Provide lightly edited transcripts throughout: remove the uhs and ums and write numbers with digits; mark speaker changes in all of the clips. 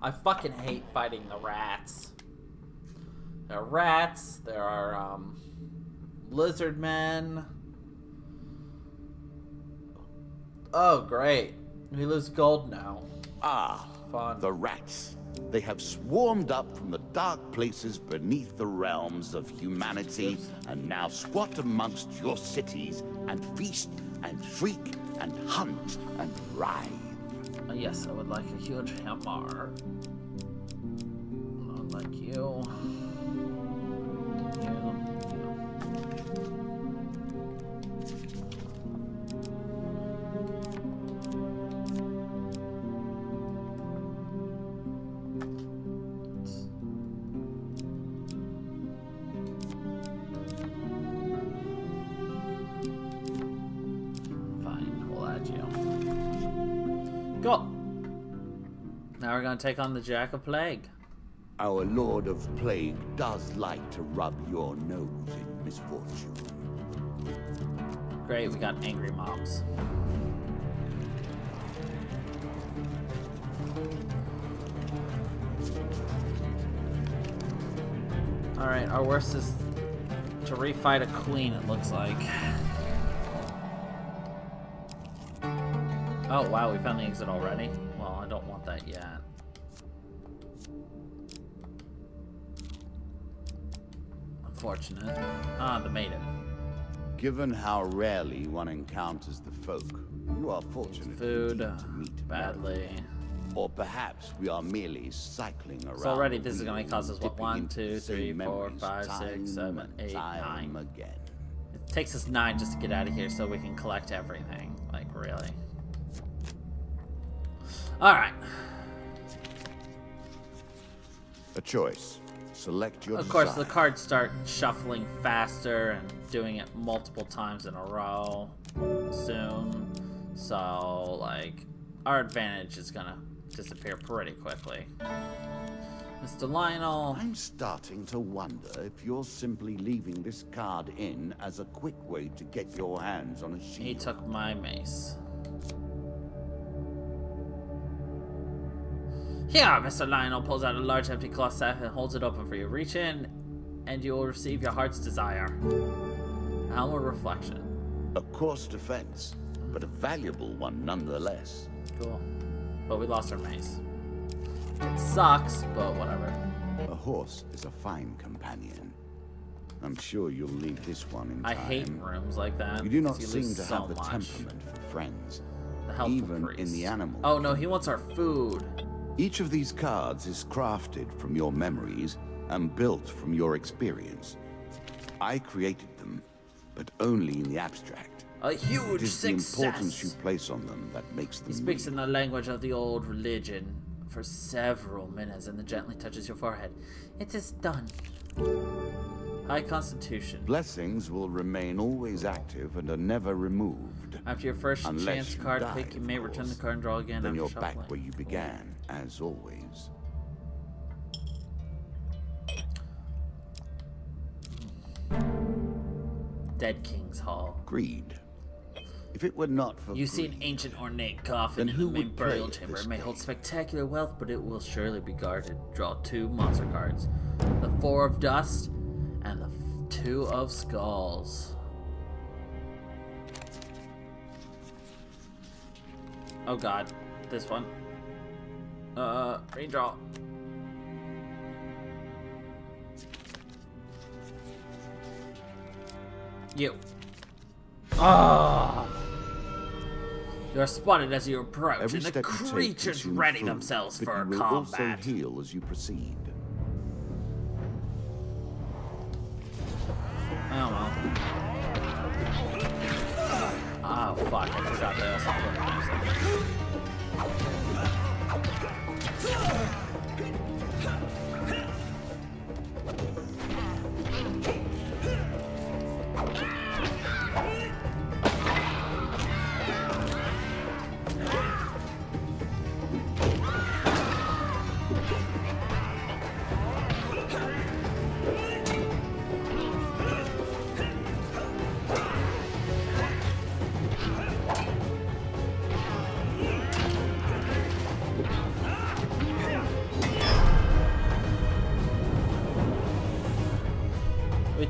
Speaker 1: I fucking hate fighting the rats. There are rats. There are lizard men. Oh, great. We lose gold now.
Speaker 2: Ah,
Speaker 1: Fun.
Speaker 2: the rats. They have swarmed up from the dark places beneath the realms of humanity and now squat amongst your cities and feast and shriek and hunt and writhe.
Speaker 1: Yes, I would like a huge hammer. Not like you. Fine, we'll add you. Go! Now we're gonna take on the Jack of Plague.
Speaker 2: Our Lord of Plague does like to rub your nose in misfortune.
Speaker 1: Great, we got angry mobs. Alright, our worst is to refight a queen, it looks like. Oh wow, we found the exit already? Well, I don't want that yet. Unfortunate. Ah, the maiden.
Speaker 2: Given how rarely one encounters the folk, you are fortunate
Speaker 1: Food,
Speaker 2: indeed to meet
Speaker 1: badly.
Speaker 2: Or perhaps we are merely cycling around.
Speaker 1: So already
Speaker 2: the
Speaker 1: this is going to
Speaker 2: wheel,
Speaker 1: cost us, what,
Speaker 2: dipping
Speaker 1: 1,
Speaker 2: into
Speaker 1: 2,
Speaker 2: the
Speaker 1: 3,
Speaker 2: same
Speaker 1: 4,
Speaker 2: memories
Speaker 1: 5, 6,
Speaker 2: time
Speaker 1: 7,
Speaker 2: and
Speaker 1: 8,
Speaker 2: time
Speaker 1: 9.
Speaker 2: again.
Speaker 1: It takes us 9 just to get out of here so we can collect everything. Like, really. Alright.
Speaker 2: A choice. Select your
Speaker 1: Of course, the
Speaker 2: desire.
Speaker 1: cards start shuffling faster and doing it multiple times in a row soon. So, like, our advantage is gonna disappear pretty quickly. Mr. Lionel.
Speaker 2: I'm starting to wonder if you're simply leaving this card in as a quick way to get your hands on a shield.
Speaker 1: He took my mace. Here, Mr. Lionel pulls out a large empty cloth sack and holds it open for you. Reach in, and you will receive your heart's desire. Helm of Reflection.
Speaker 2: A coarse defense, but a valuable one nonetheless.
Speaker 1: Cool. But we lost our mace. It sucks, but whatever.
Speaker 2: A horse is a fine companion. I'm sure you'll leave this one in
Speaker 1: I
Speaker 2: time.
Speaker 1: hate rooms like that.
Speaker 2: You do not
Speaker 1: because you
Speaker 2: seem
Speaker 1: lose
Speaker 2: to
Speaker 1: so
Speaker 2: have the
Speaker 1: much.
Speaker 2: temperament for friends,
Speaker 1: The helpful
Speaker 2: even in
Speaker 1: priest.
Speaker 2: the animal.
Speaker 1: Oh no, he wants our food.
Speaker 2: Each of these cards is crafted from your memories and built from your experience. I created them, but only in the abstract.
Speaker 1: A
Speaker 2: It
Speaker 1: huge
Speaker 2: is the importance you
Speaker 1: success.
Speaker 2: place on them that makes them
Speaker 1: He speaks in
Speaker 2: real.
Speaker 1: the language of the old religion for several minutes and then gently touches your forehead. It is done. High Constitution.
Speaker 2: Blessings will remain always active and are never removed.
Speaker 1: After your first
Speaker 2: Unless
Speaker 1: chance
Speaker 2: you
Speaker 1: card
Speaker 2: die,
Speaker 1: pick, you
Speaker 2: of
Speaker 1: may return the
Speaker 2: course.
Speaker 1: card and draw again
Speaker 2: Then
Speaker 1: after
Speaker 2: you're
Speaker 1: shuffling.
Speaker 2: back where you began, as always.
Speaker 1: Dead King's Hall.
Speaker 2: Greed. If it were not for
Speaker 1: You see an
Speaker 2: greed,
Speaker 1: ancient ornate coffin
Speaker 2: Then
Speaker 1: in the
Speaker 2: who
Speaker 1: main
Speaker 2: would play
Speaker 1: burial
Speaker 2: at
Speaker 1: chamber.
Speaker 2: this
Speaker 1: It may hold
Speaker 2: game?
Speaker 1: spectacular wealth, but it will surely be guarded. Draw 2 monster cards. The 4 of Dust and the 2 of Skulls. Oh god. This one. Redraw. You. Ah! You are spotted as you approach,
Speaker 2: every
Speaker 1: and the
Speaker 2: step you take
Speaker 1: creatures
Speaker 2: consumes
Speaker 1: ready
Speaker 2: food,
Speaker 1: themselves
Speaker 2: but
Speaker 1: for
Speaker 2: you will
Speaker 1: combat.
Speaker 2: also heal as you proceed.
Speaker 1: Oh well. Oh fuck, I forgot they also put knives in.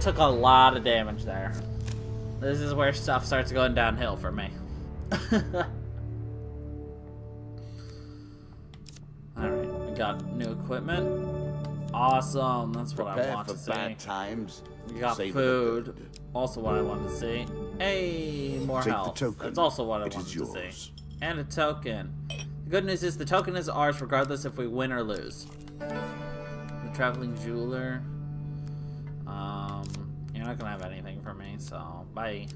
Speaker 1: took a lot of damage there. This is where stuff starts going downhill for me. Alright, we got new equipment. Awesome, that's what I want to see.
Speaker 2: Bad times.
Speaker 1: We got food. Also what I wanted to see. Hey, more health. That's also what I wanted to see. And a token. The good news is the token is ours regardless if we win or lose. The traveling jeweler. You're not gonna have anything for me, so bye.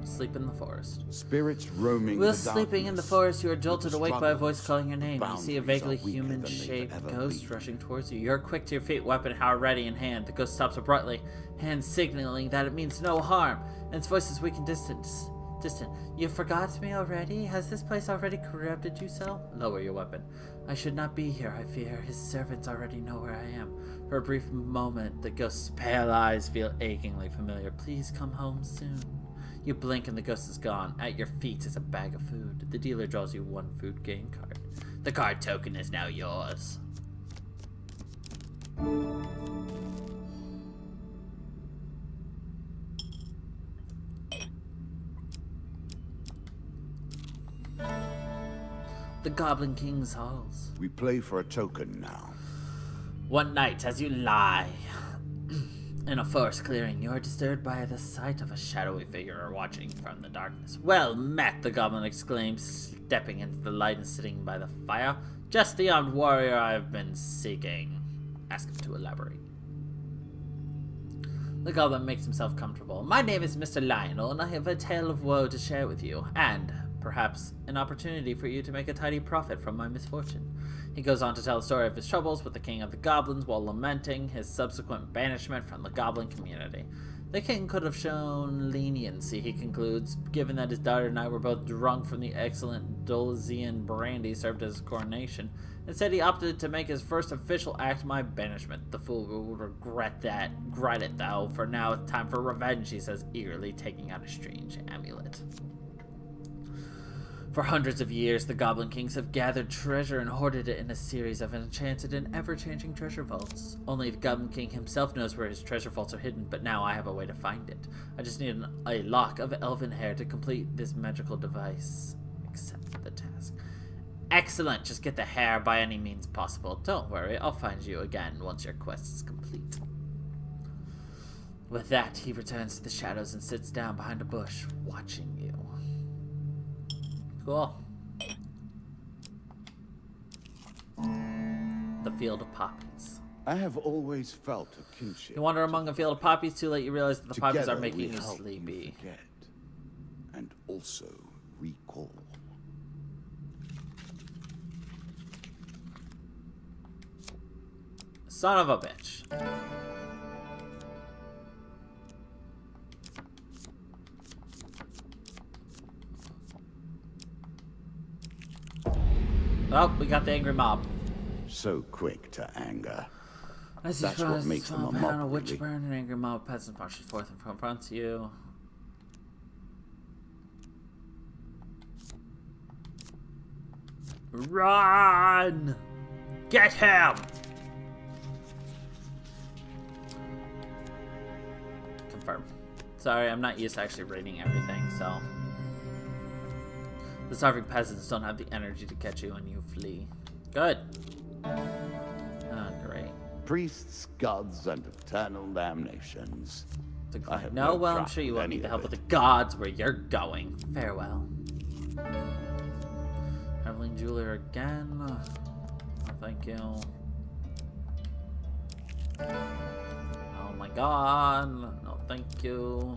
Speaker 1: Sleep in the forest.
Speaker 2: Spirits roaming
Speaker 1: While
Speaker 2: the
Speaker 1: sleeping in the
Speaker 2: darkness.
Speaker 1: forest, you are jolted awake by a voice
Speaker 2: struggles,
Speaker 1: calling your name. You see a vaguely
Speaker 2: boundaries are weaker than they've
Speaker 1: human-shaped
Speaker 2: ever
Speaker 1: ghost
Speaker 2: been.
Speaker 1: rushing towards you. You're quick to your feet, weapon power ready in hand. The ghost stops abruptly, hand signaling that it means no harm, and its voice is weak and distant. You forgot me already? Has this place already corrupted you so? Lower your weapon. I should not be here, I fear. His servants already know where I am. For a brief moment, the ghost's pale eyes feel achingly familiar. Please come home soon. You blink and the ghost is gone. At your feet is a bag of food. The dealer draws you one food gain card. The card token is now yours. The Goblin King's halls.
Speaker 2: We play for a token now.
Speaker 1: One night, as you lie in a forest clearing, you are disturbed by the sight of a shadowy figure watching from the darkness. Well met, the goblin exclaims, stepping into the light and sitting by the fire. Just the armed warrior I have been seeking. Ask him to elaborate. The goblin makes himself comfortable. My name is Mr. Lionel, and I have a tale of woe to share with you, and perhaps an opportunity for you to make a tidy profit from my misfortune. He goes on to tell the story of his troubles with the king of the goblins while lamenting his subsequent banishment from the goblin community. The king could have shown leniency, he concludes, given that his daughter and I were both drunk from the excellent Dolazian brandy served as his coronation. Instead, he opted to make his first official act my banishment. The fool will regret it, though. For now, it's time for revenge, he says, eagerly taking out a strange amulet. For hundreds of years, the Goblin Kings have gathered treasure and hoarded it in a series of enchanted and ever-changing treasure vaults. Only the Goblin King himself knows where his treasure vaults are hidden, but now I have a way to find it. I just need a lock of elven hair to complete this magical device. Accept the task. Excellent! Just get the hair by any means possible. Don't worry, I'll find you again once your quest is complete. With that, he returns to the shadows and sits down behind a bush, watching you. Cool. The field of poppies.
Speaker 2: I have always felt a kinship.
Speaker 1: You wander among a field of poppies, too late you realize that the poppies are making you
Speaker 2: help
Speaker 1: sleepy.
Speaker 2: Forget, and also recall.
Speaker 1: Son of a bitch. Oh, we got the angry mob.
Speaker 2: So quick to anger.
Speaker 1: As
Speaker 2: That's what makes them a mob,
Speaker 1: a witch
Speaker 2: really.
Speaker 1: burn, an angry mob peasant marches forth and confronts you. Run! Get him! Confirm. Sorry, I'm not used to actually reading everything, so... The starving peasants don't have the energy to catch you when you flee. Good. Oh, great.
Speaker 2: Priests, gods, and eternal damnations. I have
Speaker 1: No,
Speaker 2: no
Speaker 1: well, I'm
Speaker 2: trouble
Speaker 1: sure you
Speaker 2: with
Speaker 1: won't
Speaker 2: any
Speaker 1: need the
Speaker 2: of
Speaker 1: help of
Speaker 2: it.
Speaker 1: the gods where you're going. Farewell. Traveling jeweler again. Oh, thank you. Oh my god. No, thank you.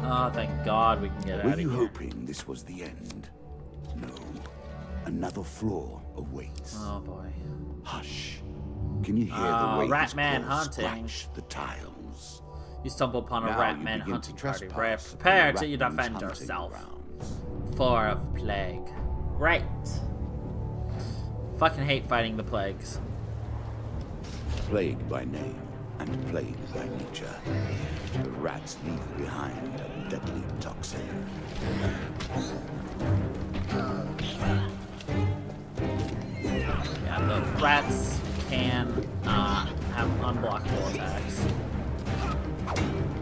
Speaker 1: Oh, thank God we can get out
Speaker 2: Were
Speaker 1: of
Speaker 2: you
Speaker 1: here.
Speaker 2: hoping this was the end? No. Another floor awaits.
Speaker 1: Oh boy.
Speaker 2: Hush. Can you hear
Speaker 1: Oh,
Speaker 2: the way
Speaker 1: rat
Speaker 2: his
Speaker 1: man
Speaker 2: claws
Speaker 1: hunting.
Speaker 2: scratch the tiles?
Speaker 1: You stumble upon a
Speaker 2: Now
Speaker 1: rat
Speaker 2: you
Speaker 1: man
Speaker 2: begin to
Speaker 1: hunting party.
Speaker 2: trespass
Speaker 1: Prepare
Speaker 2: upon
Speaker 1: till you
Speaker 2: rat
Speaker 1: defend
Speaker 2: man's hunting
Speaker 1: yourself.
Speaker 2: grounds.
Speaker 1: 4 of plague. Great. Fucking hate fighting the plagues.
Speaker 2: Plague by name and plague by nature. The rats leave behind a deadly toxin.
Speaker 1: rats can have unblockable attacks.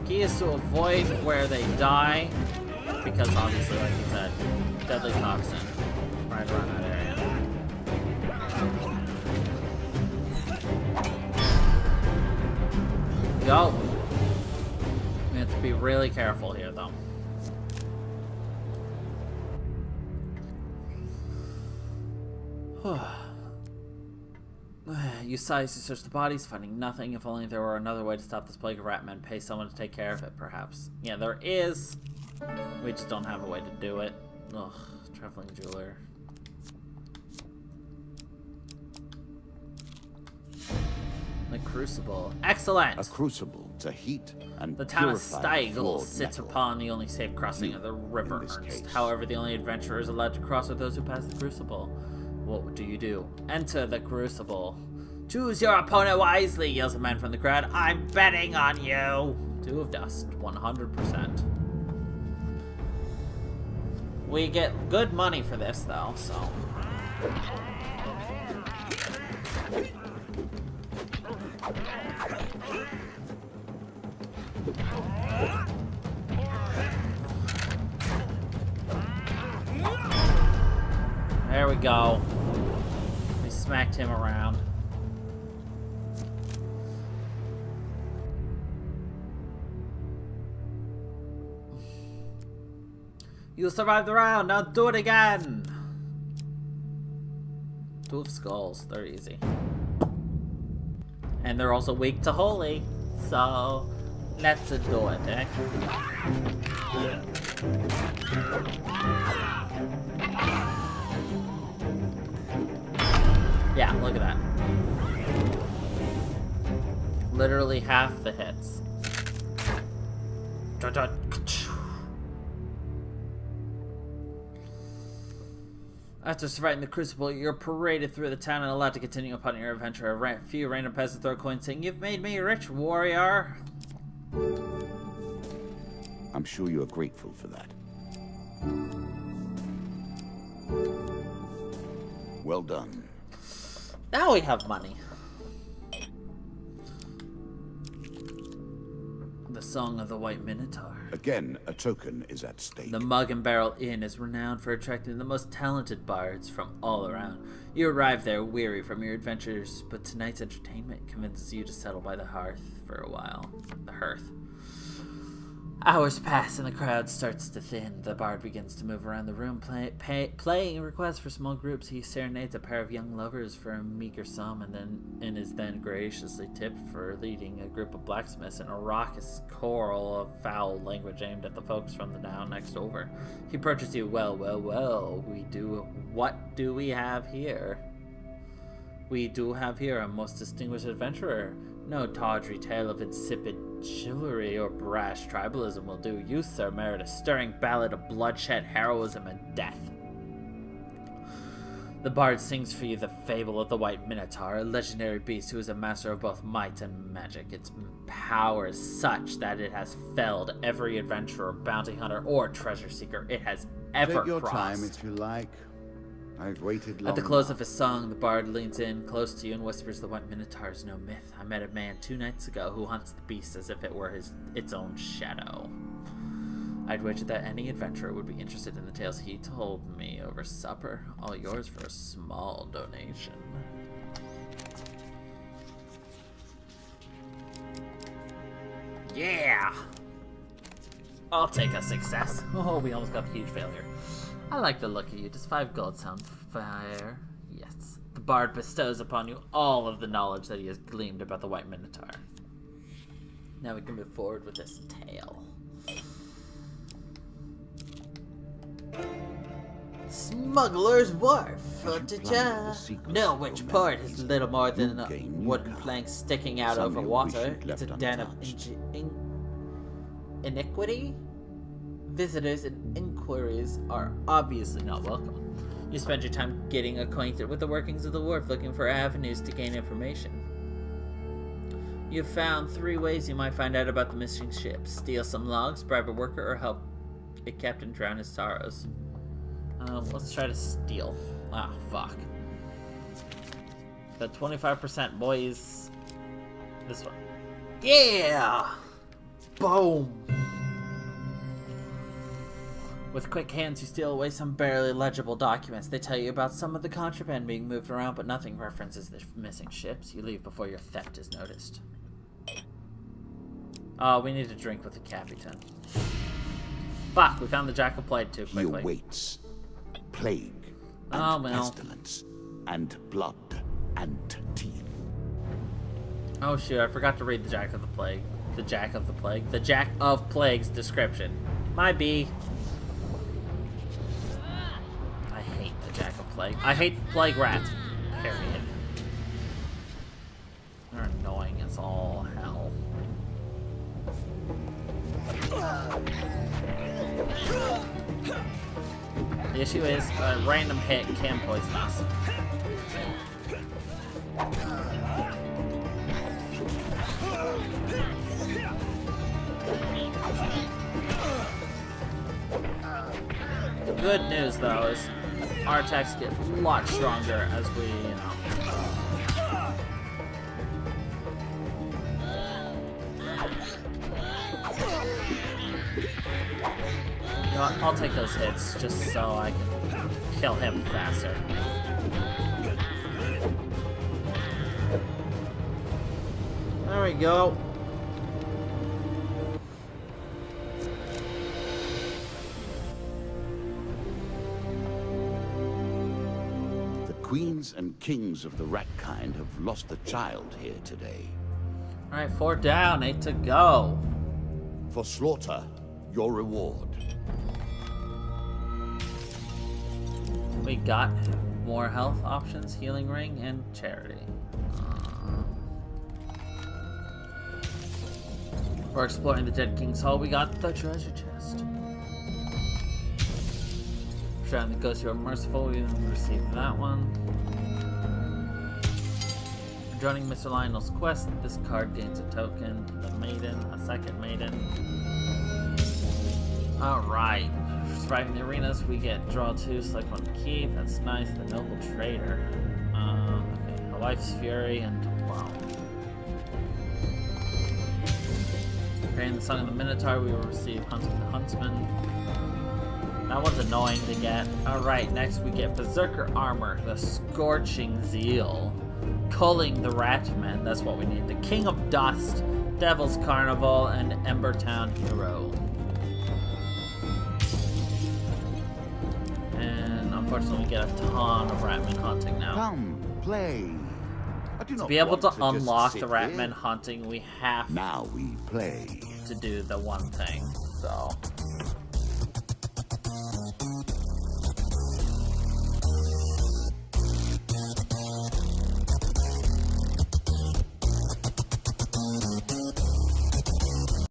Speaker 1: Key is to avoid where they die, because obviously, like you said, deadly toxin right around that area. Go. We have to be really careful here, though. You size to search the bodies, finding nothing. If only there were another way to stop this plague of ratmen. Pay someone to take care of it, perhaps. Yeah, there is. We just don't have a way to do it. Ugh, traveling jeweler. The crucible. Excellent!
Speaker 2: A crucible to heat and
Speaker 1: The town of
Speaker 2: purify
Speaker 1: Steigl
Speaker 2: flawed
Speaker 1: sits
Speaker 2: metal.
Speaker 1: upon the only safe crossing of the river
Speaker 2: in this
Speaker 1: Ernst.
Speaker 2: case.
Speaker 1: However, the only adventurers allowed to cross are those who pass the crucible. What do? Enter the crucible. Choose your opponent wisely, yells a man from the crowd. I'm betting on you! 2 of dust, 100%. We get good money for this, though, so... There we go. We smacked him around. You survived the round, now do it again! 2 of skulls, they're easy. And they're also weak to holy, so let's do it, eh? Yeah, look at that. Literally half the hits. After surviving the crucible, you're paraded through the town and allowed to continue upon your adventure. A few random peasants throw coins saying, "You've made me rich, warrior."
Speaker 2: I'm sure you are grateful for that. Well done.
Speaker 1: Now we have money. The Song of the White Minotaur.
Speaker 2: Again, a token is at stake.
Speaker 1: The Mug and Barrel Inn is renowned for attracting the most talented bards from all around. You arrive there weary from your adventures, but tonight's entertainment convinces you to settle by the hearth for a while. The hearth. Hours pass and the crowd starts to thin. The bard begins to move around the room, playing requests for small groups. He serenades a pair of young lovers for a meager sum, and is then graciously tipped for leading a group of blacksmiths in a raucous choral of foul language aimed at the folks from the town next over. He approaches you. Well. What do we have here? We do have here a most distinguished adventurer. No tawdry tale of insipid chivalry or brash tribalism will do. You, sir, merit a stirring ballad of bloodshed, heroism, and death. The bard sings for you the fable of the White Minotaur, a legendary beast who is a master of both might and magic. Its power is such that it has felled every adventurer, bounty hunter, or treasure seeker it has ever
Speaker 2: Take your
Speaker 1: crossed.
Speaker 2: time if you like. I've waited long
Speaker 1: At the close
Speaker 2: enough.
Speaker 1: of his song, the bard leans in close to you and whispers, "The White Minotaur is no myth. I met a man 2 nights ago who hunts the beast as if it were its own shadow. I'd wager that any adventurer would be interested in the tales he told me over supper. All yours for a small donation." Yeah! I'll take a success. Oh, we almost got a huge failure. I like the look of you. Does 5 gold sound fair? Yes. The bard bestows upon you all of the knowledge that he has gleaned about the White Minotaur. Now we can move forward with this tale. Smuggler's Wharf. No which port is little more than a wooden plank sticking out over water. It's a den of iniquity. Visitors and inquiries are obviously not welcome. You spend your time getting acquainted with the workings of the wharf, looking for avenues to gain information. You've found 3 ways you might find out about the missing ship: steal some logs, bribe a worker, or help a captain drown his sorrows. Let's try to steal. Ah, fuck. The 25%, boys. This one. Yeah! Boom! With quick hands, you steal away some barely legible documents. They tell you about some of the contraband being moved around, but nothing references the missing ships. You leave before your theft is noticed. Oh, we need to drink with the Capitan. Fuck, we found the Jack of Plague too quickly.
Speaker 2: He awaits plague and
Speaker 1: Oh, well.
Speaker 2: pestilence and blood and teeth.
Speaker 1: Oh shoot, I forgot to read the Jack of the Plague. The Jack of the Plague? The Jack of Plague's description. My B. I hate the Jack of Plague. I hate plague rats. Period. They're annoying as all hell. The issue is a random hit can poison us. The good news though is our attacks get a lot stronger as we, You know what, I'll take those hits just so I can kill him faster. There we go.
Speaker 2: The queens and kings of the rat kind have lost a child here today.
Speaker 1: Alright, 4 down, 8 to go.
Speaker 2: For slaughter, your reward.
Speaker 1: We got more health options, healing ring, and charity. For exploring the Dead King's Hall, we got the treasure chest. Shroud the Ghost, you are merciful, we received that one. Joining Mr. Lionel's quest, this card gains a token. The maiden, a second maiden. Alright. Surviving the arenas, we get draw 2, select 1 key. That's nice. The Noble Trader. Okay. A Life's Fury and wow. Carrying the Song of the Minotaur, we will receive Hunting the Huntsman. That one's annoying to get. Alright, next we get Berserker Armor, the Scorching Zeal. Culling the Ratmen, that's what we need. The King of Dust, Devil's Carnival, and Embertown Hero. And unfortunately we get a ton of Ratman hunting now.
Speaker 2: Come, play. I do
Speaker 1: To
Speaker 2: not
Speaker 1: be able
Speaker 2: want
Speaker 1: to
Speaker 2: just
Speaker 1: unlock
Speaker 2: sit
Speaker 1: the
Speaker 2: here.
Speaker 1: Ratman hunting, we have
Speaker 2: Now we play.
Speaker 1: to do the one thing. So